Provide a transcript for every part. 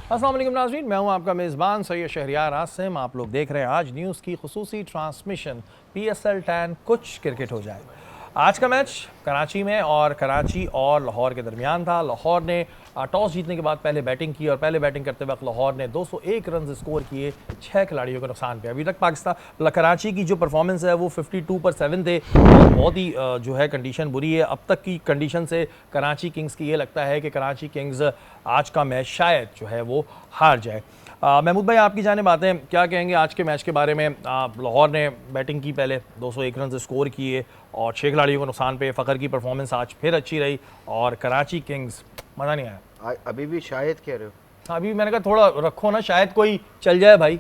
अस्सलाम वालेकुम नाज़रीन, मैं हूं आपका मेज़बान सैयद शहरियार आसिम। आप लोग देख रहे हैं आज न्यूज़ की खुसूसी ट्रांसमिशन PSL 10 कुछ क्रिकेट हो जाए। आज का मैच कराची में और कराची और लाहौर के दरमियान था। लाहौर ने टॉस जीतने के बाद पहले बैटिंग की और पहले बैटिंग करते वक्त लाहौर ने 201 रन स्कोर किए, 6 खिलाड़ियों के नुकसान पे। अभी तक पाकिस्तान कराची की जो परफॉर्मेंस है वो 52 पर 7 थे और बहुत ही जो है कंडीशन बुरी है। अब तक की कंडीशन से कराची किंग्स की ये लगता है कि कराची किंग्स आज का मैच शायद जो है वो हार जाए। महमूद भाई, आपकी जानिब आते हैं, क्या कहेंगे आज के मैच के बारे में? लाहौर ने बैटिंग की, पहले 201 रन स्कोर किए और 6 खिलाड़ियों को नुकसान पे। फ़खर की परफॉर्मेंस आज फिर अच्छी रही और कराची किंग्स मज़ा नहीं आया। अभी भी शायद कह रहे हो? अभी मैंने कहा थोड़ा रखो ना, शायद कोई चल जाए भाई।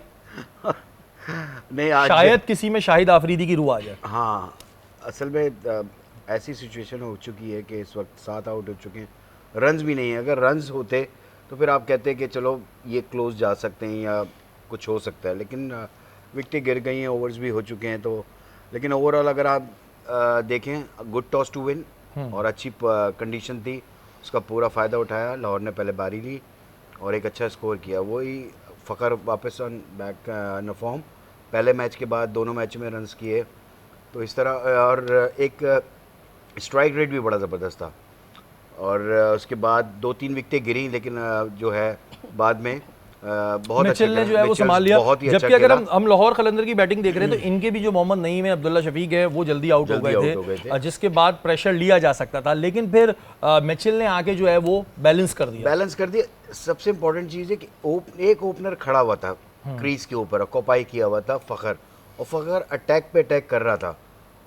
नहीं, आज शायद किसी में शाहिद आफरीदी की रूह आ जाए। हाँ, असल में ऐसी सिचुएशन हो चुकी है कि इस वक्त 7 आउट हो चुके हैं, रन्स भी नहीं है। अगर रन्स होते तो फिर आप कहते हैं कि चलो ये क्लोज जा सकते हैं या कुछ हो सकता है, लेकिन विकेटें गिर गई हैं, ओवर्स भी हो चुके हैं। तो लेकिन ओवरऑल अगर आप देखें, गुड टॉस टू विन और अच्छी कंडीशन थी, उसका पूरा फ़ायदा उठाया। लाहौर ने पहले बारी ली और एक अच्छा स्कोर किया। वही फ़खर वापस ऑन बैक न फॉर्म, पहले मैच के बाद दोनों मैच में रन्स किए। तो इस तरह और एक स्ट्राइक रेट भी बड़ा ज़बरदस्त था और उसके बाद 2-3 विकेटें गिरी, लेकिन जो है बाद में बहुत अच्छा ने जो है वो संभाल लिया। जबकि अगर हम लाहौर कलंदर की बैटिंग देख रहे हैं तो इनके भी जो मोहम्मद नईम है, अब्दुल्ला शफीक है, वो जल्दी आउट हो गए थे, जिसके बाद प्रेशर लिया जा सकता था। लेकिन फिर मिचेल ने आके जो है वो बैलेंस कर दिया। सबसे इंपॉर्टेंट चीज़ है कि एक ओपनर खड़ा हुआ था क्रीज के ऊपर, कॉपाई किया हुआ था फ़खर, और फ़खर अटैक पे अटैक कर रहा था।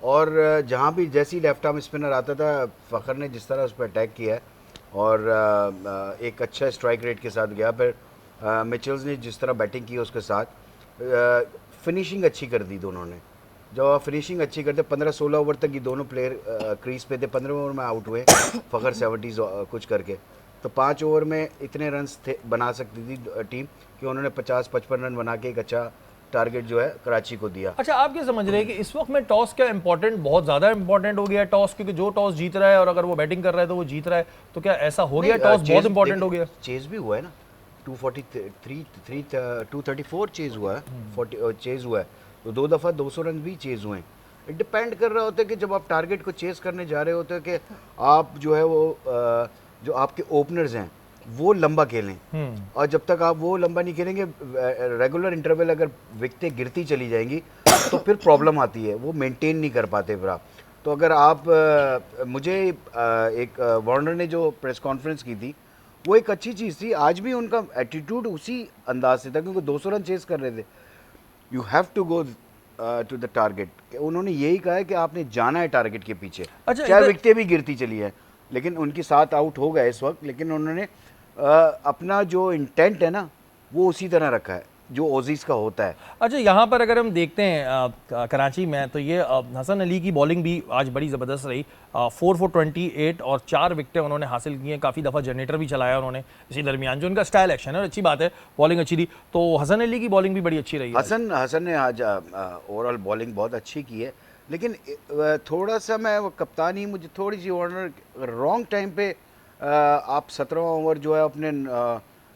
और जहाँ भी जैसी लेफ्ट आर्म स्पिनर आता था, फ़खर ने जिस तरह उस पर अटैक किया है और एक अच्छा स्ट्राइक रेट के साथ गया। फिर मिचेल्स ने जिस तरह बैटिंग की उसके साथ फिनिशिंग अच्छी कर दी दोनों ने। जब फिनिशिंग अच्छी करते 15-16 ओवर तक ये दोनों प्लेयर क्रीज पे थे। 15 ओवर में आउट हुए फ़खर 70 कुछ करके। तो 5 ओवर में इतने रन्स थे बना सकती थी टीम कि उन्होंने 50-55 रन बना के एक अच्छा टारगेट जो है कराची को दिया। अच्छा, आप क्या समझ रहे हैं कि इस वक्त में टॉस क्या इंपॉर्टेंट, बहुत ज़्यादा इंपॉर्टेंट हो गया है टॉस? क्योंकि जो टॉस जीत रहा है और अगर वो बैटिंग कर रहा है तो वो जीत रहा है, तो क्या ऐसा हो गया टॉस बहुत इंपॉर्टेंट हो गया? चेज भी हुआ है ना, 234 चेज हुआ है, 40 चेज हुआ है, तो 2 दफ़ा 200 रन भी चेज हुए हैं। इट डिपेंड कर रहा होता है कि जब आप टारगेट को चेज करने जा रहे होते हैं कि आप जो है वो जो आपके ओपनर्स हैं वो लंबा खेलें, और जब तक आप वो लंबा नहीं खेलेंगे, रेगुलर इंटरवल अगर विकेटें गिरती चली जाएंगी तो फिर प्रॉब्लम आती है, वो मेंटेन नहीं कर पाते फिर आप। तो अगर आप मुझे एक वार्नर ने जो प्रेस कॉन्फ्रेंस की थी वो एक अच्छी चीज़ थी। आज भी उनका एटीट्यूड उसी अंदाज से था, क्योंकि 200 रन चेस कर रहे थे। You have to go to the target. उन्होंने यही कहा है कि आपने जाना है टारगेट के पीछे, अच्छा, चाहे विकेटें भी गिरती चली है। लेकिन उनकी 7 आउट हो गए इस वक्त, लेकिन उन्होंने अपना जो इंटेंट है ना वो उसी तरह रखा है जो ओजीज का होता है। अच्छा, यहाँ पर अगर हम देखते हैं कराची में, तो ये हसन अली की बॉलिंग भी आज बड़ी ज़बरदस्त रही। 4 for 28 और 4 विकेटें उन्होंने हासिल की हैं। काफ़ी दफ़ा जनरेटर भी चलाया उन्होंने इसी दरमियान, जो उनका स्टाइल एक्शन है, अच्छी बात है, बॉलिंग अच्छी थी। तो हसन अली की बॉलिंग भी बड़ी अच्छी रही। हसन ने आज ओवरऑल बॉलिंग बहुत अच्छी की है, लेकिन थोड़ा सा मैं कप्तानी मुझे थोड़ी सी वार्नर रॉन्ग टाइम पे आप 17वां ओवर जो है अपने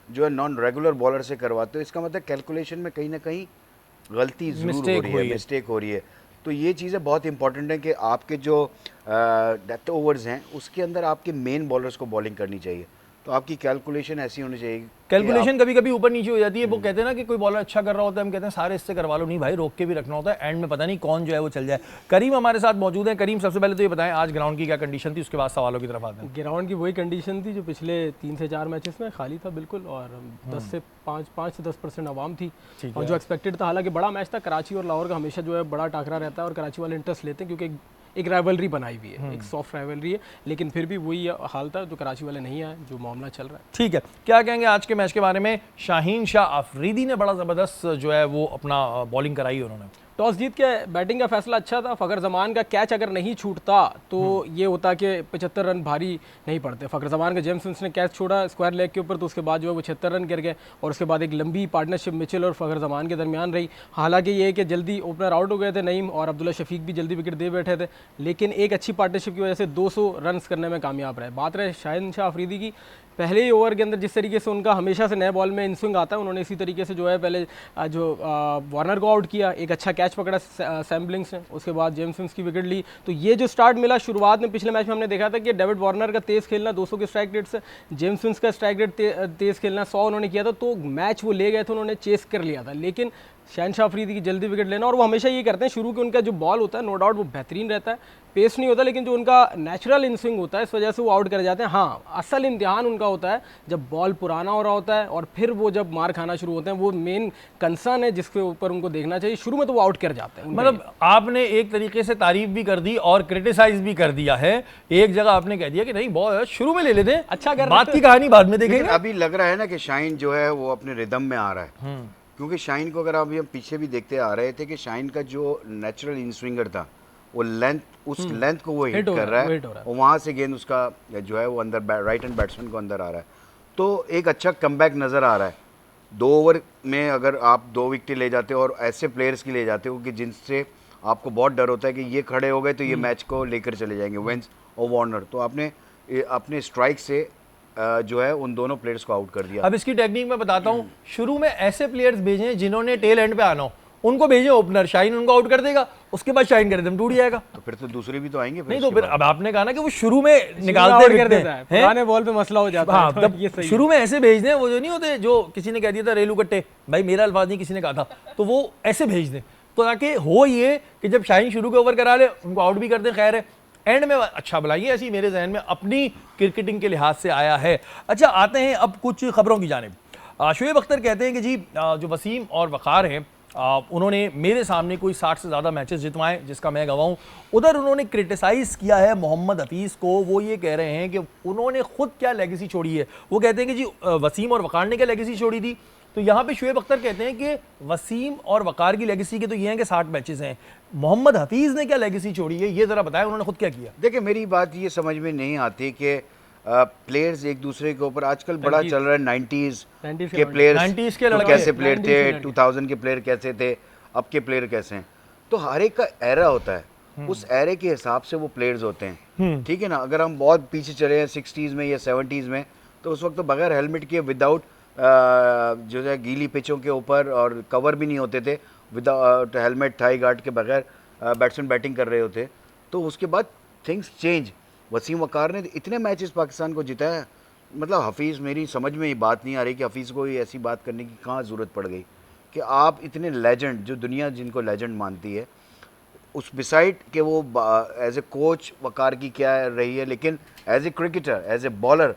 जो है नॉन रेगुलर बॉलर से करवाते हो। इसका मतलब कैलकुलेशन में कहीं ना कहीं गलती ज़रूर हो रही है, मिस्टेक हो रही है। तो ये चीज़ें बहुत इंपॉर्टेंट है कि आपके जो डेथ ओवर्स हैं उसके अंदर आपके मेन बॉलर्स को बॉलिंग करनी चाहिए। तो आपकी कैलकुलेशन ऐसी होनी चाहिए। कैलकुलेशन कभी कभी ऊपर नीचे हो जाती है। वो कहते हैं ना कि कोई बॉलर अच्छा कर रहा होता है, हम कहते हैं सारे इससे करवा लो, नहीं भाई, रोक के भी रखना होता है, एंड में पता नहीं कौन जो है वो चल जाए। करीम हमारे साथ मौजूद है। करीम, सबसे पहले तो ये बताएं आज ग्राउंड की क्या कंडीशन थी, उसके बाद सवालों की तरफ आते हैं। ग्राउंड की वही कंडीशन थी जो पिछले 3 से 4 मैचेस में खाली था बिल्कुल, और 5 से 10% आवाम थी और जो एक्सपेक्टेड था। हालांकि बड़ा मैच था, कराची और लाहौर का हमेशा जो है बड़ा टाकरा रहता है और कराची वाले इंटरेस्ट लेते हैं क्योंकि एक राइवलरी बनाई हुई है, एक सॉफ्ट राइवलरी है, लेकिन फिर भी वही हाल था, जो कराची वाले नहीं आए, जो मामला चल रहा है। ठीक है, क्या कहेंगे आज के मैच के बारे में? शाहीन शाह अफरीदी ने बड़ा ज़बरदस्त जो है वो अपना बॉलिंग कराई उन्होंने। टॉस जीत के बैटिंग का फैसला अच्छा था। फ़खर जमान का कैच अगर नहीं छूटता तो ये होता कि 75 रन भारी नहीं पड़ते। फ़खर जमान का जेम्स विंस ने कैच छोड़ा स्क्वायर लेग के ऊपर, तो उसके बाद जो है वो 76 रन गिर गए और उसके बाद एक लंबी पार्टनरशिप मिचेल और फ़खर जमान के दरमियान रही। हालांकि ये है कि जल्दी ओपनर आउट हो गए थे नईम, और अब्दुल्ला शफीक भी जल्दी विकेट दे बैठे थे, लेकिन एक अच्छी पार्टनरशिप की वजह से 200 रन करने में कामयाब रहे। बात रहे शाहीन शाह अफरीदी की, पहले ही ओवर के अंदर जिस तरीके से उनका हमेशा से नए बॉल में इन स्विंग आता है, उन्होंने इसी तरीके से जो है पहले जो वार्नर को आउट किया, एक अच्छा कैच पकड़ा सैम्बलिंग्स ने, उसके बाद जेम्स विंस की विकेट ली। तो ये जो स्टार्ट मिला शुरुआत में पिछले मैच में हमने देखा था कि डेविड वार्नर का तेज़ खेलना 200 के स्ट्राइक रेट से, जेम्स विंस का स्ट्राइक रेट तेज़ खेलना 100 उन्होंने किया था, तो मैच वो ले गए थे, उन्होंने चेस कर लिया था। लेकिन शहनशाह अफरीदी की जल्दी विकेट लेना, और वो हमेशा ये करते हैं, शुरू के उनका जो बॉल होता है नो डाउट वो बेहतरीन रहता है, पेस नहीं होता, लेकिन जो उनका नेचुरल इन स्विंग होता है इस वजह से वो आउट कर जाते हैं। हाँ, असल इम्तिहान उनका होता है जब बॉल पुराना हो रहा होता है और फिर वो जब मार खाना शुरू होते हैं, वो मेन कंसर्न है जिसके ऊपर उनको देखना चाहिए। शुरू में तो वो आउट कर जाते हैं। मतलब आपने एक तरीके से तारीफ भी कर दी और क्रिटिसाइज भी कर दिया है। एक जगह आपने कह दिया कि नहीं बॉल शुरू में ले लेते हैं, अच्छा कर बात की कहानी बाद में देखेंगे। अभी लग रहा है ना कि शाइन जो है वो अपने रिदम में आ रहा है, क्योंकि शाइन को अगर अभी हम पीछे भी देखते आ रहे थे कि शाइन का जो नेचुरल इन स्विंगर था वो लेंथ, उस लेंथ को वो हिट कर रहा है और वहाँ से गेंद उसका जो है वो अंदर राइट हैंड बैट्समैन को अंदर आ रहा है। तो एक अच्छा कमबैक नज़र आ रहा है। 2 ओवर में अगर आप 2 विकेट ले जाते हो और ऐसे प्लेयर्स की ले जाते हो कि जिनसे आपको बहुत डर होता है कि ये खड़े हो गए तो ये मैच को लेकर चले जाएंगे, वेंस और वार्नर, तो आपने अपने स्ट्राइक से जो है उन दोनों प्लेयर्स को आउट कर दिया। अब इसकी टेक्निक मैं बताता हूँ, शुरू में ऐसे प्लेयर्स भेजें जिन्होंने टेल एंड पे आना हो, उनको भेजें ओपनर, शाइन उनको आउट कर देगा, उसके बाद शाइन का रिदम टूट जाएगा। तो फिर तो दूसरे भी तो आएंगे नहीं तो फिर अब आपने कहा ना कि वो शुरू में निकालते कर देता है, पुराने बॉल पे मसला हो जाता हाँ, है। तब ये सही शुरू में ऐसे भेज दें, वो जो नहीं होते जो किसी ने कह दिया था रेलू कट्टे, भाई मेरा अल्फाज नहीं किसी ने कहा था, तो वो ऐसे भेज दें तो ताकि हो ये कि जब शाइन शुरू के ओवर करा ले उनको आउट भी कर दें, खैर है एंड में अच्छा बुलाइए, ऐसी मेरे जहन में अपनी क्रिकेटिंग के लिहाज से आया है। अच्छा, आते हैं अब कुछ खबरों की जानिब। शुएब अख्तर कहते हैं कि जी जो वसीम और वक़ार हैं उन्होंने मेरे सामने कोई 60 से ज़्यादा मैचेस जितवाएं जिसका मैं गवाह हूँ। उधर उन्होंने क्रिटिसाइज़ किया है मोहम्मद हफीज़ को। वो ये कह रहे हैं कि उन्होंने खुद क्या लेगेसी छोड़ी है। वो कहते हैं कि जी वसीम और वक़ार ने क्या लेगेसी छोड़ी थी। तो यहाँ पे शुएब अख्तर कहते हैं कि वसीम और वक़ार की लेगेसी के तो ये हैं कि 60 मैचेस हैं, मोहम्मद हफीज़ ने क्या लेगेसी छोड़ी है, ये ज़रा बताएं उन्होंने खुद क्या किया। देखिए, मेरी बात ये समझ में नहीं आती कि प्लेयर्स एक दूसरे के ऊपर आजकल बड़ा चल रहा है 90s के प्लेयर्स 90s के लड़के कैसे प्लेयर थे, 2000 के प्लेयर कैसे थे, अब के प्लेयर कैसे हैं। तो हर एक का एरा होता है, उस एरे के हिसाब से वो प्लेयर्स होते हैं, ठीक है ना। अगर हम बहुत पीछे चले हैं 60s में या 70s में, तो उस वक्त तो बगैर हेलमेट के विदाउट जो है गीली पिचों के ऊपर और कवर भी नहीं होते थे, विदाउट हेलमेट थाई गार्ड के बगैर बैट्समैन बैटिंग कर रहे होते। तो उसके बाद थिंग्स चेंज। वसीम वक़ार ने इतने मैचेस पाकिस्तान को जिताया, मतलब हफीज़, मेरी समझ में ये बात नहीं आ रही कि हफीज़ को ये ऐसी बात करने की कहाँ ज़रूरत पड़ गई कि आप इतने लेजेंड, जो दुनिया जिनको लेजेंड मानती है, उस बिसाइड कि वो एज ए कोच वक़ार की क्या रही है, लेकिन as a cricketer, as a bowler,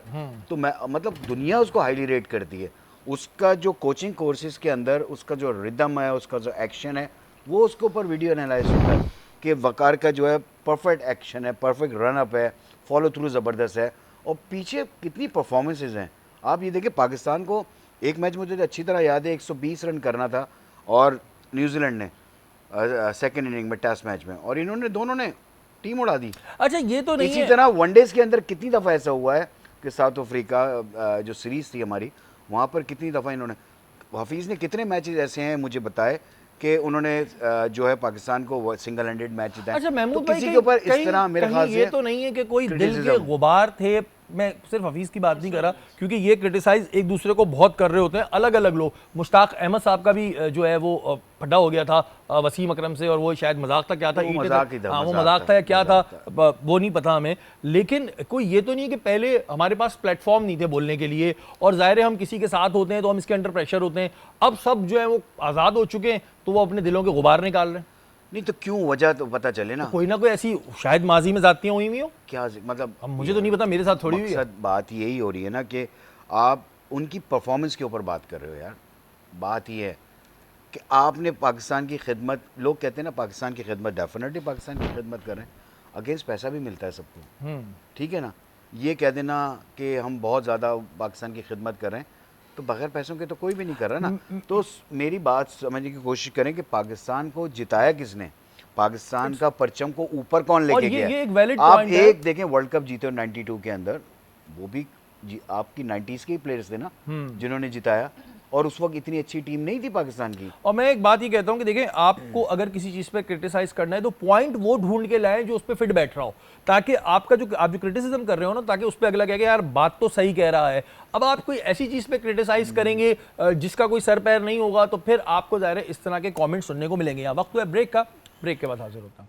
तो मैं मतलब दुनिया उसको हाईली रेट करती है। उसका जो कोचिंग कोर्सेज के अंदर उसका जो रिदम है, उसका जो एक्शन है, वो उसके ऊपर वीडियो एनालाइज होता है कि वक़ार का जो है परफेक्ट एक्शन है, परफेक्ट रन अप है, फॉलो थ्रू ज़बरदस्त है, और पीछे कितनी परफॉर्मेंसेज हैं। आप ये देखिए, पाकिस्तान को एक मैच मुझे अच्छी तरह याद है 120 रन करना था और न्यूजीलैंड ने सेकेंड इनिंग में टेस्ट मैच में, और इन्होंने दोनों ने टीम उड़ा दी। अच्छा, ये तो नहीं इसी है। तरह वनडेज के अंदर कितनी दफ़ा ऐसा हुआ है कि साउथ अफ्रीका जो सीरीज़ थी हमारी, वहाँ पर कितनी दफ़ा इन्होंने, हफीज़ ने कितने मैचेस ऐसे हैं मुझे बताए कि उन्होंने जो है पाकिस्तान को सिंगल हैंडेड मैच जिताया। अच्छा महमूद तो भाई, किसी के ऊपर इस तरह मेरे ख्याल से ये तो नहीं है कि कोई दिल के गुबार थे। मैं सिर्फ हफीज़ की बात नहीं कर रहा, क्योंकि ये क्रिटिसाइज एक दूसरे को बहुत कर रहे होते हैं अलग अलग लोग। मुश्ताक अहमद साहब का भी जो है वो फड्डा हो गया था वसीम अकरम से, और वो शायद मजाक था, क्या था, वो मजाक था या क्या था, वो नहीं पता हमें। लेकिन कोई ये तो नहीं है कि पहले हमारे पास प्लेटफॉर्म नहीं थे बोलने के लिए, और ज़ाहिर है हम किसी के साथ होते हैं तो हम इसके अंडर प्रेशर होते हैं। अब सब जो है वो आज़ाद हो चुके हैं तो वो अपने दिलों के गुबार निकाल रहे हैं। नहीं तो क्यों, वजह तो पता चले ना। कोई ना कोई ऐसी शायद माजी में जातियाँ हुई हुई हो, क्या मतलब, अब मुझे तो नहीं पता, मेरे साथ थोड़ी हुई है। बात यही हो रही है ना कि आप उनकी परफॉर्मेंस के ऊपर बात कर रहे हो यार। बात ये है कि आपने पाकिस्तान की खिदमत, लोग कहते हैं ना पाकिस्तान की खिदमत, डेफिनेटली पाकिस्तान की खिदमत कर रहे हैं, अगेंस्ट पैसा भी मिलता है सबको, ठीक है ना। ये कह देना कि हम बहुत ज़्यादा पाकिस्तान की खिदमत कर रहे हैं, तो बगैर पैसों के तो कोई भी नहीं कर रहा ना। तो मेरी बात समझने की कोशिश करें कि पाकिस्तान को जिताया किसने, पाकिस्तान का परचम को ऊपर कौन लेके गया। ये एक वैलिड आप पॉइंट है। एक देखें, वर्ल्ड कप जीते हो 92 के अंदर, वो भी आपकी 90s के ही प्लेयर्स थे ना जिन्होंने जिताया। और उस वक्त इतनी अच्छी टीम नहीं थी पाकिस्तान की। और मैं एक बात ये कहता हूँ कि देखें, आपको अगर किसी चीज़ पे क्रिटिसाइज करना है तो पॉइंट वो ढूंढ के लाएं जो उस पर फिट बैठ रहा हो, ताकि आपका जो आप जो क्रिटिसिज्म कर रहे हो ना, ताकि उस पर अगला कहे कि यार बात तो सही कह रहा है। अब आप कोई ऐसी चीज़ पे क्रिटिसाइज करेंगे जिसका कोई सर पैर नहीं होगा, तो फिर आपको ज़ाहिर है इस तरह के कॉमेंट सुनने को मिलेंगे। यहाँ वक्त है ब्रेक का, ब्रेक के बाद हाजिर होता हूँ।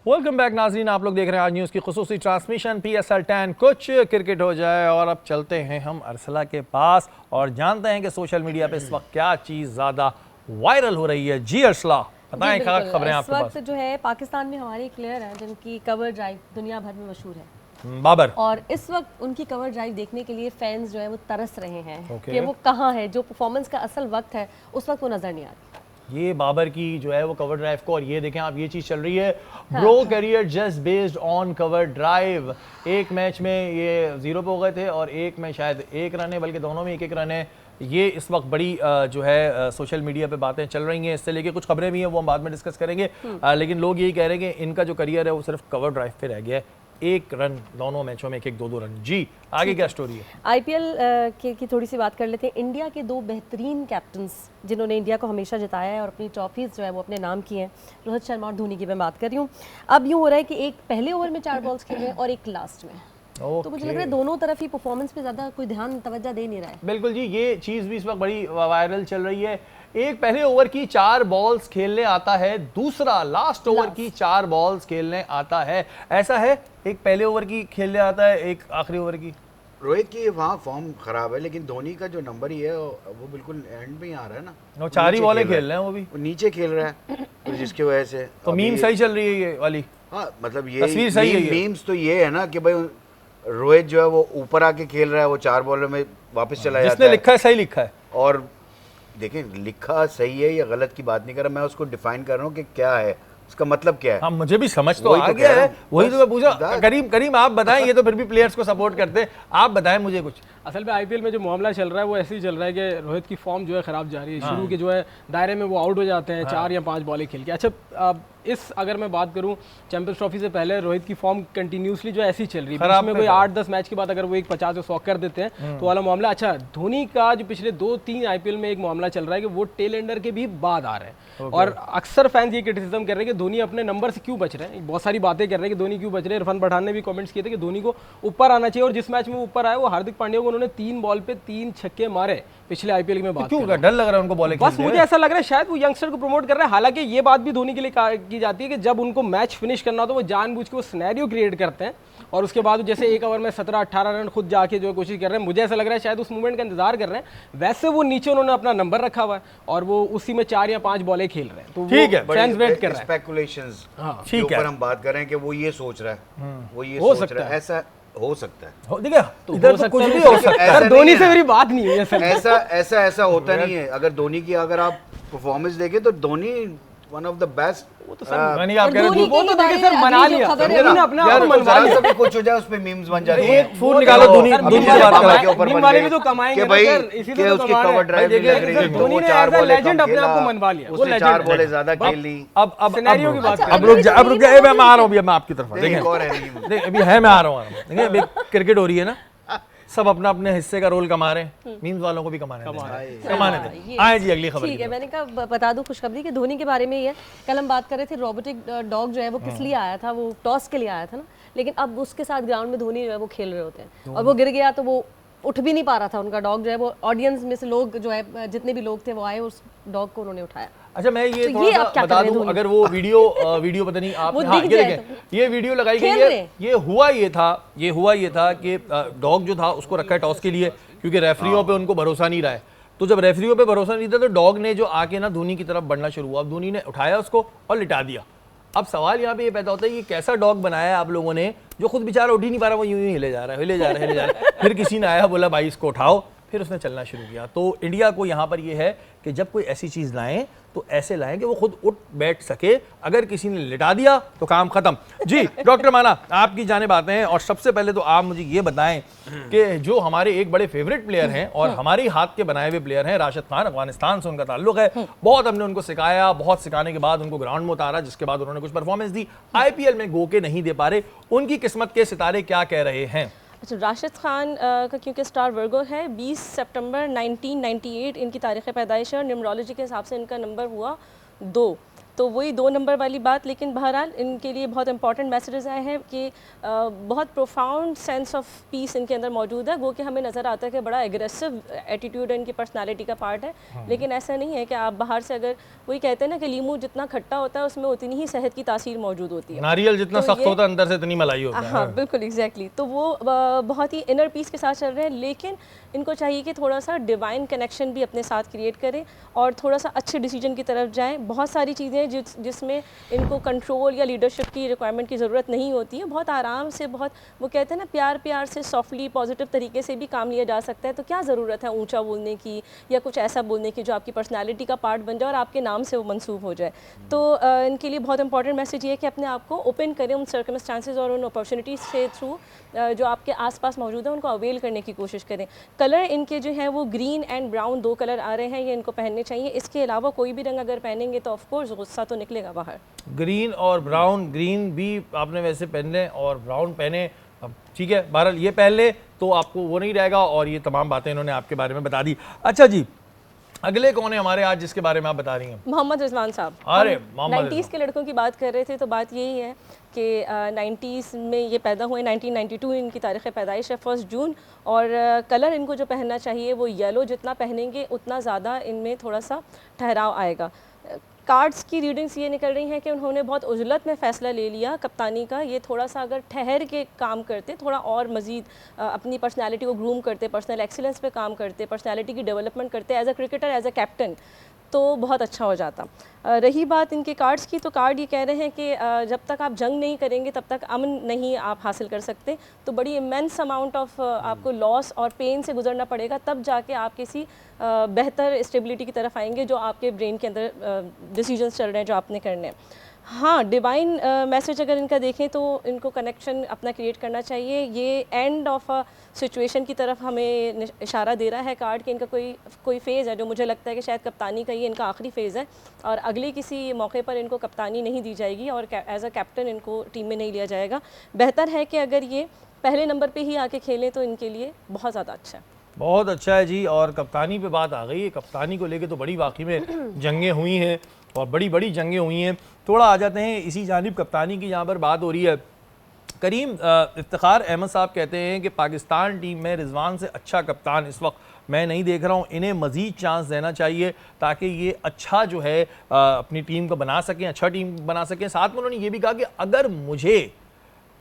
वेलकम बैक नाजरीन, आप लोग देख रहे हैं आज न्यूज़ की खुसूसी ट्रांसमिशन PSL 10 कुछ क्रिकेट हो जाए। और अब चलते हैं हम अरसला के पास और जानते हैं कि सोशल मीडिया पे इस वक्त क्या चीज़ ज़्यादा वायरल हो रही है। जी अरसला, बताएं क्या खबरें आपके पास। इस वक्त जो है पाकिस्तान में हमारे एक प्लेयर हैं जिनकी कवर ड्राइव दुनिया भर में मशहूर है, बाबर। और इस वक्त उनकी कवर ड्राइव देखने के लिए फैंस जो है वो तरस रहे हैं Okay. कि वो कहाँ है, जो परफॉर्मेंस का असल वक्त है उस वक्त वो नजर नहीं आ रही। ये बाबर की जो है वो कवर ड्राइव को, और ये देखें आप, ये चीज़ चल रही है, bro career just based on cover drive. एक मैच में ये 0 पे हो गए थे और एक में शायद 1 रन है, बल्कि दोनों में 1-1 रन है। ये इस वक्त बड़ी जो है सोशल मीडिया पे बातें चल रही हैं। इससे लेके कुछ खबरें भी हैं, वो हम बाद में डिस्कस करेंगे। लेकिन लोग यही कह रहे हैं कि इनका जो करियर है वो सिर्फ कवर ड्राइव पे रह गया है। 1 रन दोनों मैचों में, 1-1, 2-2 रन। जी आगे क्या स्टोरी है? IPL की थोड़ी सी बात कर लेते हैं। इंडिया के 2 बेहतरीन कैप्टन्स जिन्होंने इंडिया को हमेशा जिताया है और अपनी ट्रॉफीज जो है वो अपने नाम की हैं, रोहित शर्मा और धोनी की मैं बात कर रही हूँ। अब यूँ हो रहा है कि एक पहले ओवर में 4 बॉल्स खेल रहे हैं और एक लास्ट में। तो मुझे लग रहा है दोनों तरफ ही परफॉर्मेंस पे ज़्यादा कोई ध्यान तवज्जो दे नहीं रहा है। बिल्कुल जी, ये चीज़ भी इस वक्त बड़ी वायरल चल रही है। एक पहले ओवर की 4 बॉल्स खेलने आता है, दूसरा लास्ट ओवर की 4 बॉल्स खेलने आता है। ऐसा है, एक पहले ओवर की खेलने आता है, एक आखिरी ओवर की। रोहित की वहाँ फॉर्म खराब है, लेकिन धोनी का जो नंबर ही है वो बिल्कुल एंड में ही आ रहा है ना। वो 4 ही नीचे बॉलें खेल रहा खेल रहे हैं, वो भी वो नीचे खेल रहा है, तो जिसकी वजह से तो मीम सही चल रही है ये वाली। हाँ, मतलब ये तस्वीर सही है ये। मीम्स तो ये है ना कि भाई रोहित जो है वो ऊपर आके खेल रहा है, वो 4 बॉलों में वापस चला जाता जिसने है। लिखा है सही लिखा है। और देखें, लिखा सही है या गलत की बात नहीं कर रहा मैं, उसको डिफाइन कर रहा हूँ कि क्या है, उसका मतलब क्या है। हाँ, मुझे भी समझ तो वही आ तो गया कह रहा है, हूँ। वही तो मैं पूछा। बस करीम आप बताएं, ये तो फिर भी प्लेयर्स को सपोर्ट करते हैं, आप बताएं मुझे कुछ। असल में IPL में जो मामला चल रहा है वो ऐसे ही चल रहा है कि रोहित की फॉर्म जो है ख़राब जा रही है। शुरू के जो है दायरे में वो आउट हो जाते हैं 4 या 5 बॉलें खेल के। अच्छा, अब इस अगर मैं बात करूं चैंपियंस ट्रॉफी से पहले रोहित की फॉर्म कंटिन्यूसली जो ऐसी चल रही है, खराब इसमें कोई 8-10 मैच के बाद अगर वो एक 50 या 100 कर देते हैं तो वाला मामला। अच्छा, धोनी का जो पिछले 2-3 IPL में एक मामला चल रहा है कि वो टेल एंडर के भी बाद आ रहे हैं, और अक्सर फैंस ये क्रिटिसिज्म कर रहे हैं कि धोनी अपने नंबर से क्यों बच रहे हैं। बहुत सारी बातें कर रहे हैं कि धोनी क्यों बच रहे हैं। इरफान पठान ने भी कमेंट्स किए थे कि धोनी को ऊपर आना चाहिए, और जिस मैच में वो ऊपर आए वो हार्दिक पांड्या को उन्होंने 3 बॉल पे 3 छक्के मारे पिछले IPL में। बात क्यों डर लग रहा है उनको बॉलिंग? बस मुझे ऐसा लग रहा है शायद वो यंगस्टर को प्रमोट कर रहे हैं। हालांकि ये बात भी धोनी के लिए की जाती है कि जब उनको मैच फिनिश करना हो तो वो जानबूझ के वो सिनेरियो क्रिएट करते हैं, और उसके बाद जैसे 1 ओवर में 17-18 रन खुद जाके जो कोशिश कर रहे हैं। मुझे ऐसा लग रहा है शायद उस मूवमेंट का इंतजार कर रहे हैं। वैसे वो नीचे उन्होंने अपना नंबर रखा हुआ है और वो उसी में 4 या 5 बॉलें खेल रहे हैं, तो ठीक है, फैंस वेट कर रहे हैं। स्पेकुलेशंस ठीक के है। ऊपर हम बात कर रहे हैं कि वो ये सोच रहा है, वो ये हो सोच सकता रहा है, ऐसा हो सकता है। देखिए, इधर तो कुछ भी हो सकता है। ऐसा सर, धोनी नहीं से है। मेरी बात नहीं हुई है सर। ऐसा होता नहीं है। अगर धोनी की अगर आप परफॉर्मेंस देखें तो Dhoni one of the best. वो तो सर यानी आप कह रहे हैं वो तो देखिए सर मना लिया, उन्होंने अपने आप को मनवा लिया। भी कुछ हो जाए उस पे मीम्स बन जाते हैं। एक फूल निकालो, धोनी सर, धोनी मीम से बात वाले करो। के ऊपर मीम बन वाले गए भी तो कमाएंगे कि ना भाई सर, इसी कि से तो उसकी कमा रहे कवर हैं। ड्राइव नहीं लग रही सर, थी, धोनी वो ने 4 as a बॉलें legend कम अपने आप को खेला, मनवा लिया। वो उसने 4 legend है। बॉलें ज्यादा खेल ली। सिनेरियो की बात अब रुक जा, मैं आ रहा हूँ, मैं आपकी तरफ। एक देखें, और है मीम। देख अभी है, मैं आ रहा हूँ। देखिए, अभी क्रिकेट हो रही है ना, सब अपना अपने हिस्से का रोल कमा रहे हैं। मीम्स वालों को भी कमाने दे। आए जी अगली खबर। ठीक है, मैंने कहा बता दूं खुशखबरी कि धोनी के बारे में ही है। कल हम बात कर रहे थे रोबोटिक डॉग जो है वो किस लिए आया था, वो टॉस के लिए आया था ना, लेकिन अब उसके साथ ग्राउंड में धोनी जो है वो खेल रहे होते हैं और वो गिर गया तो वो उठ भी नहीं पा रहा था। उनका डॉग जो है वो ऑडियंस में से लोग जो है जितने भी लोग थे वो आए, उस डॉग को उन्होंने उठाया। अच्छा, मैं ये तो थोड़ा ये सा आप क्या बता कर रहे हैं दूं, धोनी? अगर वो वीडियो पता नहीं आप, वो हाँ, दिख ये जाए देखें, ये वीडियो लगाई गई खेल है। रहे। ये हुआ ये था कि डॉग जो था उसको रखा है टॉस के लिए, क्योंकि रेफरियों पे उनको भरोसा नहीं रहा है। तो जब रेफरियों पे भरोसा नहीं था तो डॉग ने जो आके ना धोनी की तरफ बढ़ना शुरू हुआ। अब धोनी ने उठाया उसको और लिटा दिया। अब सवाल यहाँ पे ये पैदा होता है, ये कैसा डॉग बनाया है आप लोगों ने, जो खुद बेचारा उठ ही नहीं पा रहा, वो यूं ही हिले जा रहा है। फिर किसी ने आया, बोला भाई इसको उठाओ, फिर उसने चलना शुरू किया। तो इंडिया को यहाँ पर ये है कि जब कोई ऐसी चीज़ लाएं तो ऐसे लाएं कि वो खुद उठ बैठ सके। अगर किसी ने लिटा दिया तो काम खत्म। जी डॉक्टर माना, आपकी जानिब आते हैं और सबसे पहले तो आप मुझे ये बताएं कि जो हमारे एक बड़े फेवरेट प्लेयर हैं और हमारे हाथ के बनाए हुए प्लेयर हैं, राशिद खान, अफगानिस्तान से उनका ताल्लुक है, बहुत हमने उनको सिखाया, बहुत सिखाने के बाद उनको ग्राउंड में उतारा, जिसके बाद उन्होंने कुछ परफॉर्मेंस दी, आईपीएल में गो के नहीं दे पा रहे, उनकी किस्मत के सितारे क्या कह रहे हैं? अच्छा, राशिद खान का क्योंकि स्टार वर्गो है, 20 सितंबर 1998 इनकी तारीख़ पैदाइश है और न्यूमरोलॉजी के हिसाब से इनका नंबर हुआ 2, तो वही 2 नंबर वाली बात। लेकिन बहरहाल इनके लिए बहुत इंपॉर्टेंट मैसेजेस आए हैं कि बहुत प्रोफाउंड सेंस ऑफ पीस इनके अंदर मौजूद है। वो कि हमें नज़र आता है कि बड़ा एग्रेसिव एटीट्यूड इनकी पर्सनालिटी का पार्ट है, लेकिन ऐसा नहीं है कि आप बाहर से, अगर वही कहते हैं ना कि लीमू जितना खट्टा होता है उसमें उतनी ही शहद की तासीर मौजूद होती है, नारियल जितना तो सख्त होता है अंदर से इतनी मलाई होता है। हाँ बिल्कुल एग्जैक्टली। तो वो बहुत ही इनर पीस के साथ चल रहे हैं, लेकिन इनको चाहिए कि थोड़ा सा डिवाइन कनेक्शन भी अपने साथ क्रिएट करें और थोड़ा सा अच्छे डिसीजन की तरफ जाएं। बहुत सारी चीज़ें जिसमें इनको कंट्रोल या लीडरशिप की रिक्वायरमेंट की ज़रूरत नहीं होती है, बहुत आराम से, बहुत वो कहते हैं ना प्यार प्यार से, सॉफ्टली, पॉजिटिव तरीके से भी काम लिया जा सकता है। तो क्या ज़रूरत है ऊंचा बोलने की या कुछ ऐसा बोलने की जो आपकी पर्सनालिटी का पार्ट बन जाए और आपके नाम से वो मंसूब हो जाए। तो इनके लिए बहुत इंपॉर्टेंट मैसेज ये है कि अपने आप को ओपन करें उन सर्कमस्टांसेस और उन अपॉर्चुनिटीज़ से थ्रू जो आपके आसपास मौजूद है उनको अवेल करने की कोशिश करें। कलर इनके जो हैं वो ग्रीन एंड ब्राउन 2 कलर आ रहे हैं, ये इनको पहनने चाहिए। इसके अलावा कोई भी रंग अगर पहनेंगे तो ऑफकोर्स गुस्सा तो निकलेगा बाहर। ग्रीन और ब्राउन, ग्रीन भी आपने वैसे पहन लें और ब्राउन पहने, अब ठीक है, बहरहाल ये पहन ले तो आपको वो नहीं रहेगा। और ये तमाम बातें इन्होंने आपके बारे में बता दी। अच्छा जी, अगले कौन है हमारे आज जिसके बारे में आप बता रही हैं? मोहम्मद रिजवान साहब। अरे हम मोहम्मद 90s के लड़कों की बात कर रहे थे, तो बात यही है कि 90s में ये पैदा हुए, 1992 इनकी तारीख़ पैदाइश है, 1 जून। और कलर इनको जो पहनना चाहिए वो येलो, जितना पहनेंगे उतना ज़्यादा इनमें थोड़ा सा ठहराव आएगा। कार्ड्स की रीडिंग्स ये निकल रही हैं कि उन्होंने बहुत उजलत में फ़ैसला ले लिया कप्तानी का। ये थोड़ा सा अगर ठहर के काम करते, थोड़ा और मज़ीद अपनी पर्सनालिटी को ग्रूम करते, पर्सनल एक्सीलेंस पे काम करते, पर्सनालिटी की डेवलपमेंट करते as a cricketer, as a captain, तो बहुत अच्छा हो जाता। रही बात इनके कार्ड्स की, तो कार्ड ये कह रहे हैं कि जब तक आप जंग नहीं करेंगे तब तक अमन नहीं आप हासिल कर सकते। तो बड़ी इमेंस अमाउंट ऑफ आपको लॉस और पेन से गुजरना पड़ेगा, तब जाके आप किसी बेहतर स्टेबिलिटी की तरफ आएंगे जो आपके ब्रेन के अंदर डिसीजंस चल रहे हैं जो आपने करने हैं। हाँ, डिवाइन मैसेज अगर इनका देखें तो इनको कनेक्शन अपना क्रिएट करना चाहिए। ये एंड ऑफ अ सिचुएशन की तरफ हमें इशारा दे रहा है कार्ड कि इनका कोई फ़ेज़ है जो मुझे लगता है कि शायद कप्तानी का ये इनका आखिरी फ़ेज़ है और अगले किसी मौके पर इनको कप्तानी नहीं दी जाएगी और एज अ कैप्टन इनको टीम में नहीं लिया जाएगा। बेहतर है कि अगर ये पहले नंबर पर ही आके खेलें तो इनके लिए बहुत ज़्यादा अच्छा है। बहुत अच्छा है जी। और कप्तानी पे बात आ गई है, कप्तानी को लेके तो बड़ी वाकई में जंगें हुई हैं और बड़ी बड़ी जंगें हुई हैं। थोड़ा आ जाते हैं इसी जानिब कप्तानी की, जहाँ पर बात हो रही है। करीम इफ्तिखार अहमद साहब कहते हैं कि पाकिस्तान टीम में रिजवान से अच्छा कप्तान इस वक्त मैं नहीं देख रहा हूँ, इन्हें मज़ीद चांस देना चाहिए ताकि ये अच्छा जो है अपनी टीम को बना सकें, अच्छा टीम बना सकें। साथ में उन्होंने ये भी कहा कि अगर मुझे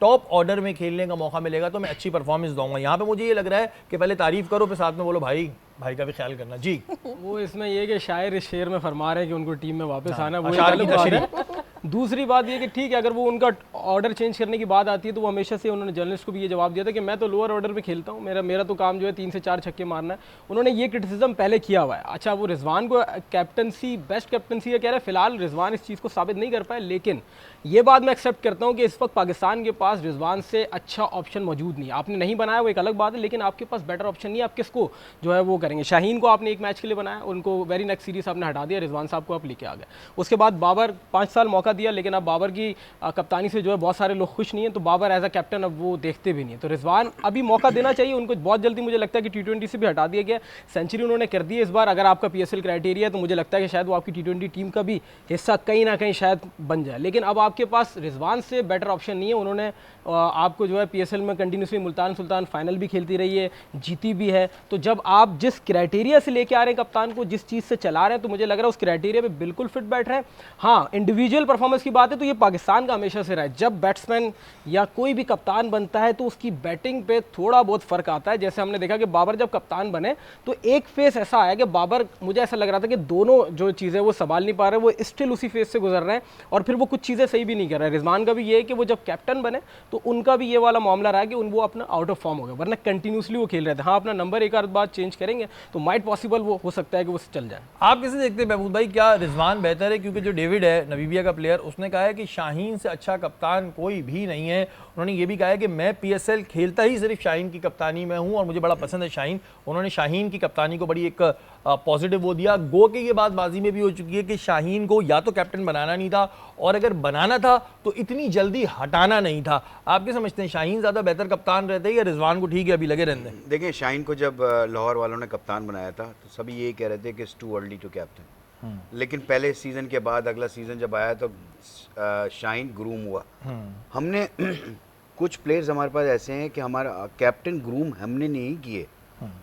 टॉप ऑर्डर में खेलने का मौका मिलेगा तो मैं अच्छी परफॉर्मेंस दूंगा। यहाँ पे मुझे ये लग रहा है कि पहले तारीफ़ करो फिर साथ में बोलो भाई का भी ख्याल करना। जी वो इसमें ये कि शायर इस शेर में फरमा रहे हैं कि उनको टीम में वापस आना, वो अशार एक की अलग बात है। दूसरी बात ये कि ठीक है, अगर वो उनका ऑर्डर चेंज करने की बात आती है तो वो हमेशा से उन्होंने जर्नलिस्ट को भी ये जवाब दिया था कि मैं तो लोअर ऑर्डर में खेलता हूँ, मेरा तो काम जो है 3 से 4 छक्के मारना है। उन्होंने ये क्रिटिसिज्म पहले किया हुआ है। अच्छा, वो रिजवान को कैप्टनसी, बेस्ट कैप्टनसी कह रहे हैं, फिलहाल रिजवान इस चीज़ को साबित नहीं कर पाए, लेकिन ये बात मैं एक्सेप्ट करता हूँ कि इस वक्त पाकिस्तान के पास रिजवान से अच्छा ऑप्शन मौजूद नहीं। आपने नहीं बनाया वो एक अलग बात है, लेकिन आपके पास बेटर ऑप्शन नहीं है। आप किसको जो है वो करेंगे? शाहीन को आपने एक मैच के लिए बनाया, उनको वेरी नेक्स्ट सीरीज आपने हटा दिया, रिजवान साहब को आप लेके आ गए। उसके बाद बाबर 5 साल मौका दिया, लेकिन अब बाबर की कप्तानी से जो है बहुत सारे लोग खुश नहीं हैं, तो बाबर एज अ कैप्टन अब वो देखते भी नहीं है। तो रिजवान अभी मौका देना चाहिए उनको। बहुत जल्दी मुझे लगता है कि T20 से भी हटा दिया गया, सेंचुरी उन्होंने कर दी है इस बार। अगर आपका PSL क्राइटेरिया है तो मुझे लगता है कि शायद वो आपकी T20 टीम का भी हिस्सा कहीं ना कहीं शायद बन जाए। लेकिन अब आपके पास रिजवान से बेटर ऑप्शन नहीं है। उन्होंने आपको जो है PSL में कंटिन्यूसली मुल्तान सुल्तान फाइनल भी खेलती रही है, जीती भी है। तो जब आप जिस क्राइटेरिया से लेके आ रहे हैं कप्तान को, जिस चीज़ से चला रहे हैं, तो मुझे लग रहा है उस क्राइटेरिया पे बिल्कुल फिट बैठ रहे हैं। हाँ, इंडिविजुअल परफॉर्मेंस परफॉर्मेंस की बात है तो ये पाकिस्तान का हमेशा से रहा है, जब बैट्समैन या कोई भी कप्तान बनता है तो उसकी बैटिंग पे थोड़ा बहुत फ़र्क आता है। जैसे हमने देखा कि बाबर जब कप्तान बने तो एक फेस ऐसा आया कि बाबर, मुझे ऐसा लग रहा था कि दोनों जो चीज़ें वो संभाल नहीं पा रहे, वो स्टिल उसी फेस से गुजर रहे हैं और फिर वो कुछ चीज़ें सही भी नहीं कर रहे। रिजवान का भी ये है कि वो जब कैप्टन बने तो उनका भी ये वाला मामला रहा कि वो अपना आउट ऑफ फॉर्म हो गया, वरना कंटिन्यूसली वो खेल रहे थे। हाँ, अपना नंबर एक आध बार चेंज करेंगे तो माइट पॉसिबल वो हो सकता है कि वो चल जाए। आप कैसे देखते हैं महमूद भाई, क्या रिजवान बेहतर है? क्योंकि जो डेविड है नमीबिया का प्लेयर, उसने कहा है कि शाहीन से अच्छा कप्तान कोई भी नहीं है। उन्होंने ये भी कहा है कि मैं पीएसएल खेलता ही सिर्फ शाहीन की कप्तानी में हूं और मुझे बड़ा पसंद है शाहीन। उन्होंने शाहीन की कप्तानी को बड़ी एक पॉजिटिव वो दिया। गो के ये बात बाजी में भी हो चुकी है कि शाहीन को या तो कैप्टन बनाना नहीं था और अगर बनाना था तो इतनी जल्दी हटाना नहीं था। आप क्या समझते हैं, शाहीन ज़्यादा बेहतर कप्तान रहते हैं या रिजवान को ठीक है अभी लगे रहते हैं? देखिए, शाहीन को जब लाहौर वालों ने कप्तान बनाया था तो सभी यही कह रहे थे कि it's too early to captain, लेकिन पहले सीज़न के बाद अगला सीज़न जब आया तो शाहीन ग्रूम हुआ। हमने कुछ प्लेयर्स हमारे पास ऐसे हैं कि हमारा कैप्टन ग्रूम हमने नहीं किए,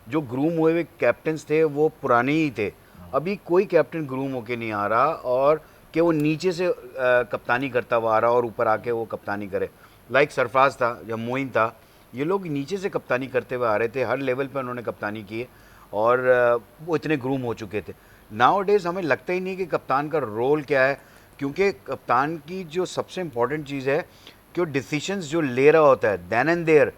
जो ग्रूम हुए हुए कैप्टन्स थे वो पुराने ही थे। अभी कोई कैप्टन ग्रूम होके नहीं आ रहा और कि वो नीचे से कप्तानी करता हुआ आ रहा और ऊपर आके वो कप्तानी करे। लाइक सरफराज था या मोइन था, ये लोग नीचे से कप्तानी करते हुए आ रहे थे, हर लेवल पे उन्होंने कप्तानी की है और वो इतने ग्रूम हो चुके थे। नाउ डेज हमें लगता ही नहीं कि कप्तान का रोल क्या है, क्योंकि कप्तान की जो सबसे इम्पॉर्टेंट चीज़ है कि वो डिसीशंस जो ले रहा होता है देन एंड देयर,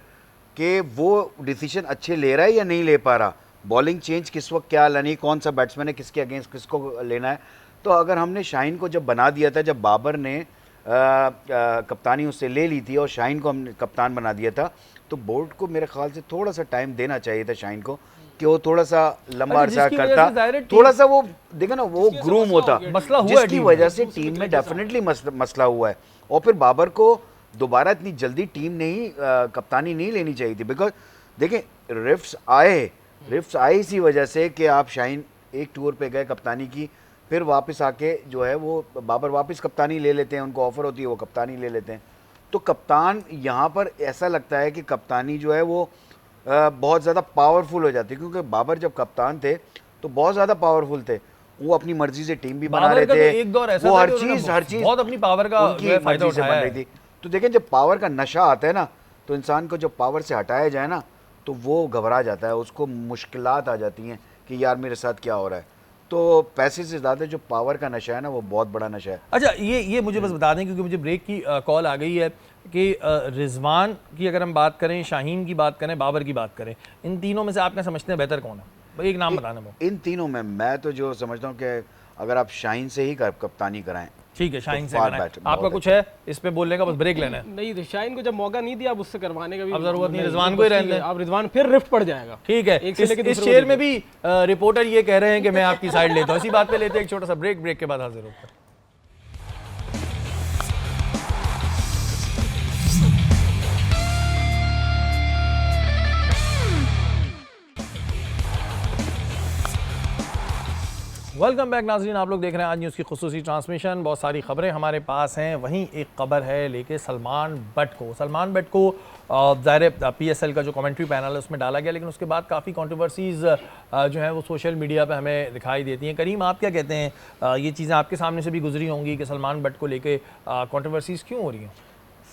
कि वो डिसीजन अच्छे ले रहा है या नहीं ले पा रहा, बॉलिंग चेंज किस वक्त क्या लानी, कौन सा बैट्समैन है, किसके अगेंस्ट किसको लेना है। तो अगर हमने शाहीन को जब बना दिया था, जब बाबर ने कप्तानी उससे ले ली थी और शाहीन को हमने कप्तान बना दिया था, तो बोर्ड को मेरे ख्याल से थोड़ा सा टाइम देना चाहिए था शाहीन को कि वो थोड़ा सा लंबा अर्सा करता, थोड़ा सा वो देखा ना वो ग्रूम होता, मसला हुआ जिसकी वजह से टीम में डेफिनेटली मसला हुआ है। और फिर बाबर को दोबारा इतनी जल्दी टीम नहीं कप्तानी नहीं लेनी चाहिए थी, बिकॉज देखें रिफ्ट्स आए इसी वजह से कि आप शाहीन एक टूर पे गए कप्तानी की, फिर वापस आके जो है वो बाबर वापस कप्तानी ले लेते हैं, उनको ऑफर होती है वो कप्तानी ले लेते हैं। तो कप्तान यहाँ पर ऐसा लगता है कि कप्तानी जो है वो बहुत ज़्यादा पावरफुल हो जाती है, क्योंकि बाबर जब कप्तान थे तो बहुत ज़्यादा पावरफुल थे, वो अपनी मर्जी से टीम भी बना रहे थे, एक दौर ऐसा वो था हर कि चीज़ बहुत अपनी पावर का उनकी फायदा मर्जी से बन उठाया रही है। थी। तो देखें, जब पावर का नशा आता है ना तो इंसान को जब पावर से हटाया जाए ना तो वो घबरा जाता है, उसको मुश्किलात आ जाती हैं कि यार मेरे साथ क्या हो रहा है। तो पैसे से ज़्यादा जो पावर का नशा है ना वो बहुत बड़ा नशा है। अच्छा, ये मुझे बस बता दें क्योंकि मुझे ब्रेक की कॉल आ गई है कि रिजवान की अगर हम बात करें, शाहीन की बात करें, बाबर की बात करें, इन तीनों में से आप क्या समझते हैं बेहतर कौन है? भाई एक नाम बताना। वो इन तीनों में मैं तो जो समझता हूँ कि अगर आप शाहीन से ही कप्तानी कराएं, ठीक है, शाहीन से far कराएं। better, आपका बहुत कुछ है इस पे बोलने का? बस ब्रेक लेना है। नहीं, शाहीन को जब मौका नहीं दिया अब उससे करवाने का भी अब जरूरत नहीं, नहीं, रिजवान को ही बस रहने ठीक है, दें। अब रिजवान फिर रिफ्ट पड़ जाएगा। ठीक है, एक से लेके इस दूसरे शेर को में भी रिपोर्टर ये कह रहे हैं कि मैं आपकी साइड लेता हूँ। इसी बात पे लेते हैं एक छोटा सा ब्रेक, ब्रेक के बाद हाजिर होकर। वेलकम बैक नाजरीन, आप लोग देख रहे हैं आज न्यूज़ की खुसूसी ट्रांसमिशन। बहुत सारी खबरें हमारे पास हैं, वहीं एक खबर है लेके सलमान बट को ज़ाहिर PSL का जो कमेंट्री पैनल है उसमें डाला गया, लेकिन उसके बाद काफ़ी कंट्रोवर्सीज़ जो है वो सोशल मीडिया पे हमें दिखाई देती हैं। करीम, आप क्या कहते हैं, ये चीज़ें आपके सामने से भी गुजरी होंगी कि सलमान बट को लेके कंट्रोवर्सीज़ क्यों हो रही हैं?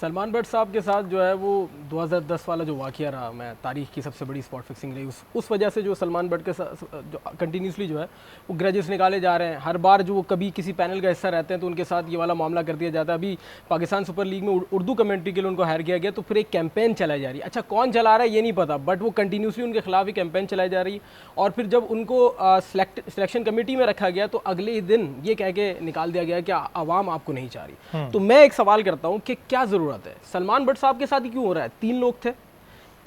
सलमान बट साहब के साथ जो है वो 2010 वाला जो वाक़या रहा, मैं तारीख की सबसे बड़ी स्पॉट फिक्सिंग रही, उस वजह से जो सलमान बट के साथ जो कंटिन्यूसली जो है वो ग्रजेस निकाले जा रहे हैं। हर बार जो वो कभी किसी पैनल का हिस्सा रहते हैं तो उनके साथ ये वाला मामला कर दिया जाता है। अभी पाकिस्तान सुपर लीग में उर्दू कमेंट्री के लिए उनको हायर किया गया, तो फिर एक कैंपेन चलाई जा रही है। अच्छा, कौन चला रहा है ये नहीं पता, बट वो कंटिन्यूसली उनके खिलाफ ही कैंपेन चलाई जा रही है। और फिर जब उनको सिलेक्शन कमेटी में रखा गया तो अगले ही दिन ये कह के निकाल दिया गया कि आवाम आपको नहीं चाह रही। तो मैं एक सवाल करता हूँ कि क्या ज़रूरत है? सलमान बट साहब के साथ ही क्यों हो रहा है? 3 लोग थे,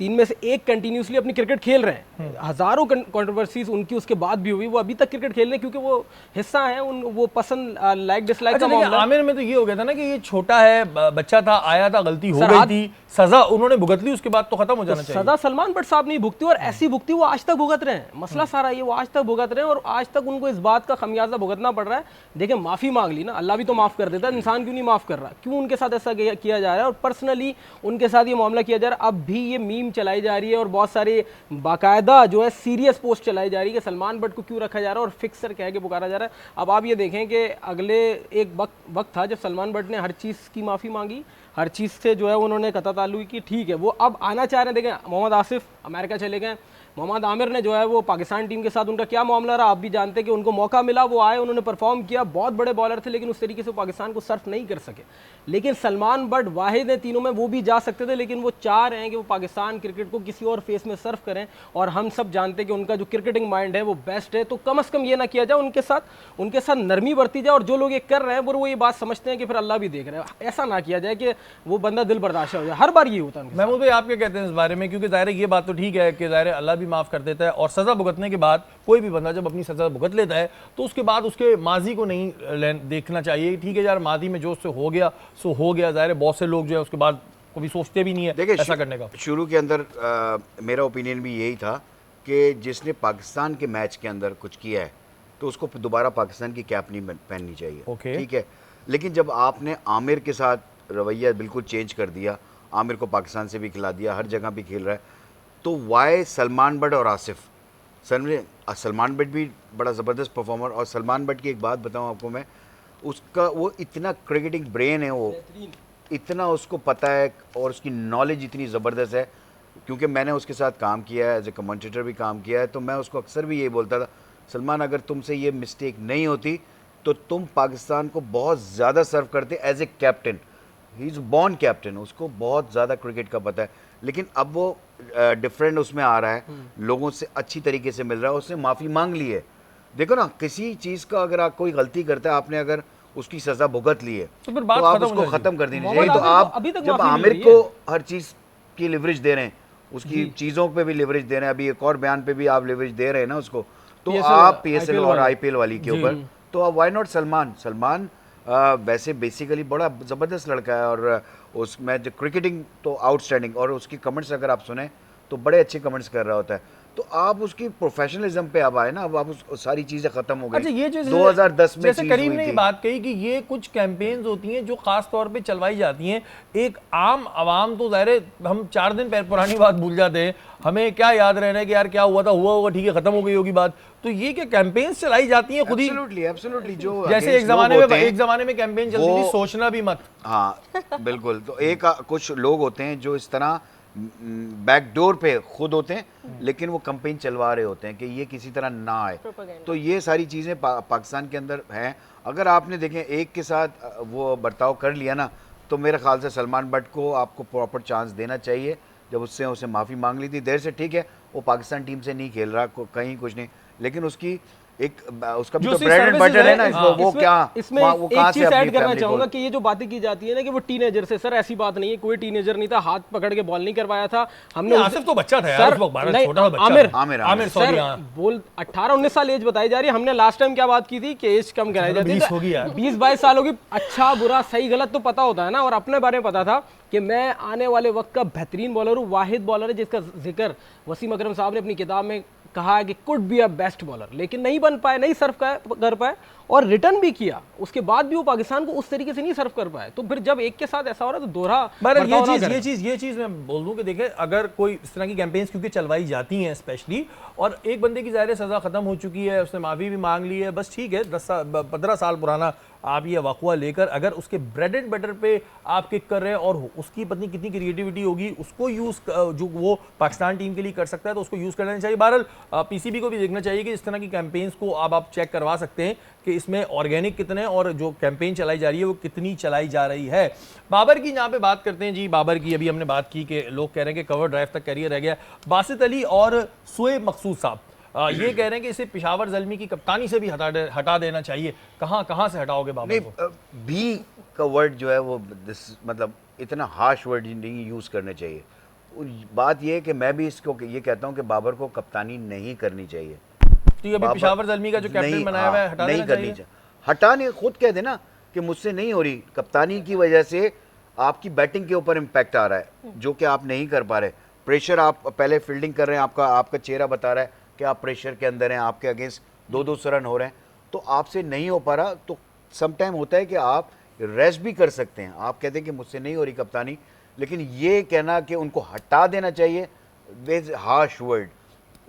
3 में से एक कंटिन्यूसली अपनी क्रिकेट खेल रहे हैं। हजारों कंट्रोवर्सीज उनकी उसके बाद भी हुई, वो अभी तक क्रिकेट खेल रहे हैं क्योंकि वो हिस्सा है, वो पसंद लाइक डिसलाइक का मामला। आमिर में तो ये हो गया था ना कि ये छोटा है, बच्चा था, आया था, गलती हो गई थी, सजा उन्होंने भुगत ली, उसके बाद तो खत्म हो जाना चाहिए। सजा सलमान बट साहब नहीं भुगती, और ऐसी भुगती वो आज तक भुगत रहे हैं। मसला सारा ये, वो आज तक भुगत रहे हैं और आज तक उनको इस बात का खमियाजा भुगतना पड़ रहा है। देखिए, माफ़ी मांग ली ना, अल्लाह भी तो माफ़ कर देता है, इंसान क्यों नहीं माफ़ कर रहा? क्यों उनके साथ ऐसा किया जा रहा है और पर्सनली उनके साथ ये मामला किया जा रहा है? अब भी ये मीम टीम चलाई जा रही है और बहुत सारी बाकायदा जो है सीरियस पोस्ट चलाई जा रही है कि सलमान बट को क्यों रखा जा रहा है और फिक्सर कह के पुकारा जा रहा है। अब आप ये देखें कि अगले एक वक्त था जब सलमान बट ने हर चीज़ की माफ़ी मांगी, हर चीज़ से जो है उन्होंने कता ताल्लुकी की, ठीक है वो अब आना चाह रहे हैं। देखें मोहम्मद आसिफ अमेरिका चले गए, मोहम्मद आमिर ने जो है वो पाकिस्तान टीम के साथ उनका क्या मामला रहा आप भी जानते हैं कि उनको मौका मिला, वो आए, उन्होंने परफॉर्म किया, बहुत बड़े बॉलर थे लेकिन उस तरीके से पाकिस्तान को सर्फ नहीं कर सके। लेकिन सलमान बट वाहिद हैं तीनों में, वो भी जा सकते थे लेकिन वो चाह रहे हैं कि वो पाकिस्तान क्रिकेट को किसी और फेस में सर्फ करें और हम सब जानते हैं कि उनका जो क्रिकेटिंग माइंड है वो बेस्ट है। तो कम से कम ये ना किया जाए, उनके साथ नरमी बरती जाए और जो लोग ये कर रहे हैं वो ये बात समझते हैं कि फिर अल्लाह भी देख रहे हैं। ऐसा ना किया जाए कि वो बंदा दिल बर्दाश्त हो जाए, हर बार ये होता है। महमूद भाई आप क्या कहते हैं इस बारे में? क्योंकि ज़ाहिर है ये बात तो ठीक है कि ज़ाहिर है अल्लाह भी माफ़ कर देता है और सज़ा भुगतने के बाद कोई भी बंदा जब अपनी सज़ा भुगत लेता है तो उसके बाद उसके माजी को नहीं देखना चाहिए। ठीक है यार, माजी में जो उससे हो गया सो हो गया। ज़ाहिर है बहुत से लोग जो है उसके बाद कभी सोचते भी नहीं है ऐसा करने का। शुरू के अंदर मेरा ओपिनियन भी यही था कि जिसने पाकिस्तान के मैच के अंदर कुछ किया है तो उसको दोबारा पाकिस्तान की कैप नहीं पहननी चाहिए। ठीक है, लेकिन जब आपने आमिर के साथ रवैया बिल्कुल चेंज कर दिया, आमिर को पाकिस्तान से भी खिला दिया, हर जगह भी खेल रहा है, तो वाई सलमान बट और आसिफ? सलमान बट भी बड़ा ज़बरदस्त परफॉर्मर, और सलमान बट की एक बात बताऊं आपको मैं, उसका वो इतना क्रिकेटिंग ब्रेन है, वो इतना उसको पता है और उसकी नॉलेज इतनी ज़बरदस्त है। क्योंकि मैंने उसके साथ काम किया है, एज ए कमेंटेटर भी काम किया है, तो मैं उसको अक्सर भी ये बोलता था, सलमान अगर तुमसे ये मिस्टेक नहीं होती तो तुम पाकिस्तान को बहुत ज़्यादा सर्व करते as a captain. He is born captain, उसको बहुत ज़्यादा क्रिकेट का पता है। लेकिन अब वो डिफरेंट उसमें आ रहा है, लोगों से अच्छी तरीके से मिल रहा है, उसने माफ़ी मांग ली है। देखो ना, किसी चीज़ का अगर आप कोई गलती करता है, आपने अगर उसकी सज़ा भुगत ली है तो फिर बात आप खत्म उसको हो ख़त्म कर देनी मोहम्मद चाहिए। तो आमिर आप अभी तक जब माफ़ी आमिर मिल रही को है। हर चीज़ की लिवरेज दे रहे हैं, उसकी चीज़ों पे भी लिवरेज दे रहे हैं, अभी एक और बयान पे भी आप लिवरेज दे रहे हैं ना उसको, तो PSL आप PSL IPL और वाली। IPL वाली के ऊपर, तो आप वाई नॉट सलमान वैसे बेसिकली बड़ा ज़बरदस्त लड़का है और उसमें जो क्रिकेटिंग तो आउटस्टैंडिंग, और उसकी कमेंट्स अगर आप सुने तो बड़े अच्छे कमेंट्स कर रहा होता है। तो आप उसकी प्रोफेशनलिज्म पे अब आए ना, अब आप सारी चीज़ें ख़त्म हो गई। अच्छा, ये चीज़ 2010 में जैसे चीज़ करीम हुई ने ये थी। बात कही कि ये कुछ कैंपेन्स होती हैं जो खास तौर पे चलवाई जाती हैं, एक आम आवाम तो ज़ाहिर है हम 4 दिन पहले पुरानी बात भूल जाते हैं, हमें क्या याद रहना है कि यार क्या हुआ था, हुआ होगा, ठीक है, खत्म हो गई होगी बात। तो ये क्या कैंपेन्स चलाई जाती हैं खुद ही? एब्सोल्युटली जो जैसे एक ज़माने में कैंपेन चलती थी, वो- सोचना भी मत। हाँ बिल्कुल। तो कुछ लोग होते हैं जो इस तरह बैकडोर पे खुद होते हैं, लेकिन वो कंपेन चलवा रहे होते हैं कि ये किसी तरह ना आए। तो ये सारी चीज़ें पाकिस्तान के अंदर हैं। अगर आपने देखें एक के साथ वो बर्ताव कर लिया ना, तो मेरे ख्याल से सलमान बट को आपको प्रॉपर चांस देना चाहिए। जब उसे माफ़ी मांग ली थी देर से, ठीक है, वो पाकिस्तान टीम से नहीं खेल रहा, कहीं कुछ नहीं, लेकिन उसकी उसका भी जो तो उसकी ब्रेड एंड services बटर है ना, है, इसको वो क्या इसमें वो कहाँ एक से चीज अपनी ऐड करना family चाहूंगा को- कि ये जो बातें की जाती है ना कि वो टीनेजर से, सर ऐसी बात नहीं है, कोई टीनेजर नहीं था, हाथ पकड़ के बॉल नहीं करवाया था हमने। आसिफ तो बच्चा था यार, सर, उस वक्त 12 नहीं, छोटा सा बच्चा आमिर था। आमिर आमिर सॉरी, सर हाँ। बोल 18-19 साल एज बताई जा रही है। हमने लास्ट टाइम क्या बात की थी कि एज कम कराई जाती 20 होगी यार। 20-22 साल होगी। अच्छा बुरा सही गलत तो पता होता है ना, और अपने बारे में पता था कि मैं आने वाले वक्त का बेहतरीन बॉलर हूँ, वाहिद बॉलर है जिसका जिक्र वसीम अकरम साहब ने अपनी किताब में कहा है कि could be a best bowler, लेकिन नहीं बन पाए, नहीं सर्व कर पाए, और रिटर्न भी किया, उसके बाद भी वो पाकिस्तान को उस तरीके से नहीं सर्व कर पाए। तो फिर जब एक के साथ ऐसा हो रहा है तो दोहरा बहरहाल बर्ताव ना करें। ये चीज़ मैं बोल दूं कि देखें, अगर कोई इस तरह की कैंपेन्स क्योंकि चलवाई जाती हैं स्पेशली, और एक बंदे की ज़ाहिर सज़ा ख़त्म हो चुकी है, उसने माफ़ी भी मांग ली है, बस ठीक है, 15 साल पुराना आप ये वाक़वा लेकर अगर उसके ब्रेड एंड बटर पे आप किक कर रहे हैं और उसकी पत्नी कितनी क्रिएटिविटी होगी, उसको यूज़ जो वो पाकिस्तान टीम के लिए कर सकता है तो उसको यूज़ करना चाहिए। बहरहाल PCB को भी देखना चाहिए कि इस तरह की कैंपेन्स को आप चेक करवा सकते हैं कि इसमें ऑर्गेनिक कितने और जो कैंपेन चलाई जा रही है वो कितनी चलाई जा रही है। बाबर की यहाँ पे बात करते हैं जी। बाबर की अभी हमने बात की कि लोग कह रहे हैं कि कवर ड्राइव तक कैरियर रह गया। बासित अली और शुएब मकसूद साहब ये कह रहे हैं कि इसे पेशावर ज़ल्मी की कप्तानी से भी हटा देना चाहिए। कहाँ से हटाओगे बाबर को? भी का वर्ड जो है वो मतलब इतना हार्श वर्ड नहीं यूज़ करने चाहिए। बात ये है कि मैं भी इसको ये कहता हूँ कि बाबर को कप्तानी नहीं करनी चाहिए। तो ये अभी पेशावर ज़ल्मी का जो कैप्टन बनाया हुआ है हटा देना चाहिए। हटाने खुद कह देना कि मुझसे नहीं हो रही, कप्तानी की वजह से आपकी बैटिंग के ऊपर इम्पैक्ट आ रहा है जो कि आप नहीं कर पा रहे। प्रेशर, आप पहले फील्डिंग कर रहे हैं, आपका चेहरा बता रहा है कि आप प्रेशर के अंदर हैं, आपके अगेंस्ट 2-2 रन हो रहे हैं, तो आपसे नहीं हो पा रहा। तो सम टाइम होता है कि आप रेस्ट भी कर सकते हैं। आप कहते हैं कि मुझसे नहीं हो रही कप्तानी, लेकिन ये कहना कि उनको हटा देना चाहिए, दिस हार्श वर्ड।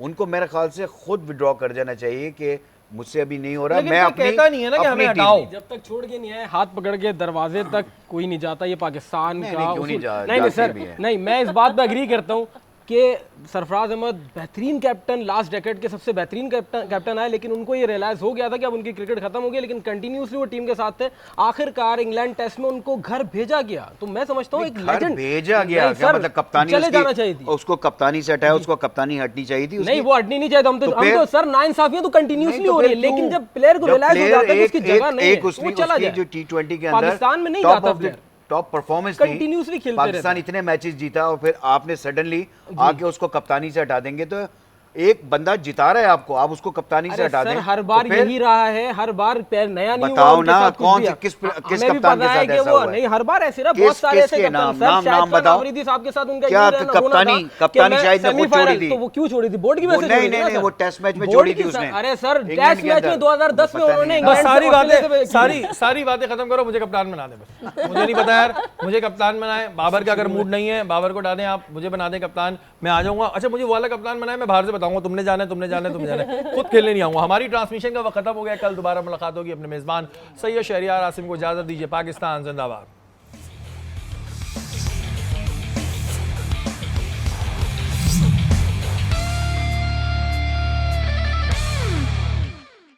उनको मेरे ख्याल से खुद विड्रॉ कर जाना चाहिए कि मुझसे अभी नहीं हो रहा, लेकिन मैं कोई अपनी कहता नहीं है ना कि अपनी हमें टीम- हटाओ। जब तक छोड़ के नहीं आए, हाथ पकड़ के दरवाजे तक कोई नहीं जाता, ये पाकिस्तान नहीं, का नहीं, क्यों नहीं उसूल- जाते सर, भी हैं। नहीं, मैं इस बात पे एग्री करता हूँ कि सरफराज अहमद बेहतरीन कैप्टन, लास्ट डेकेड के सबसे बेहतरीन कैप्टन आए, लेकिन उनको ये रियलाइज हो गया था कि अब उनकी क्रिकेट खत्म हो गई, लेकिन कंटिन्यूसली वो टीम के साथ थे। आखिरकार इंग्लैंड टेस्ट में उनको घर भेजा गया, तो मैं समझता हूँ एक घर लेजेंड भेजा गया, क्या मतलब कप्तानी चले उसकी- जाना चाहिए थी। उसको कप्तानी से हटाया, उसको कप्तानी हटनी चाहिए थी उसकी। नहीं, वो हटनी नहीं चाहिए, हम तो तो फिर- सर नाइंसाफियां तो कंटिन्यूसली नहीं, तो हो रही है, फिर लेकिन क्यों? जब प्लेयर को जब रियलाइज हो player जाता है कि उसकी एक- जगह एक- नहीं एक है, उसकी वो चला उसकी जाए। जो T20 के अंदर पाकिस्तान में नहीं top जाता of the- player। Top performance Continuously खेलते पाकिस्तान रहते इतने मैचेस जीता और फिर आपने सडनली आके उसको कप्तानी से हटा देंगे, तो एक बंदा जिता रहा है आपको, आप उसको कप्तानी से अरे हटा सर, दें हर तो बार फिर यही रहा है, हर बार पैर नया नहीं हुआ बताओ उनके ना, साथ कुछ कौन भी से है। किस हमें भी कप्तान के पता है साथ कि ऐसा वो हुआ है? नहीं, हर बार ऐसे रहा, बहुत सारे ऐसे किसके कप्तान। नाम- सर, नाम शाहिद खान बताओ। अफरीदी साहब के साथ उनका क्या यही रहना- होना कप्तानी- था कि कप्तानी मैं शाहिद ने खुद सेमीफाइनल- छोड़ी थी। तो वो क्यों छोड़ी थी? बोर्ड की वजह से नहीं, छोड़ी थी नहीं, ना, नहीं, सर। वो टेस्ट मैच में बोर्ड छोड़ी की थी सर- उसने। अरे सर, इंग्लैंड टेस्ट के मैच में अंदर। 2010 में पता उन्होंने नहीं। बस इंग्लैंड से सारी ऑस्ट्रेलिया से- बातें सारी बातें खत्म करो, मुझे कप्तान बना दे बस। मुझे नहीं पता यार, मुझे कप्तान बनाए। बाबर का अगर मूड नहीं है, बाबर को डालें, आप मुझे बना दें कप्तान, मैं आ जाऊंगा। अच्छा, मुझे वो वाला कप्तान बनाए, मैं बाहर से बताऊंगा तुमने जाना है, तुमने जाना है, तुमने जाना है, खुद खेलने नहीं आऊंगा। हमारी ट्रांसमिशन का वक्त खत्म हो गया, कल दोबारा मुलाकात होगी। अपने मेजबान सैयद शहरियार आसिम को इजाजत दीजिए। पाकिस्तान जिंदाबाद।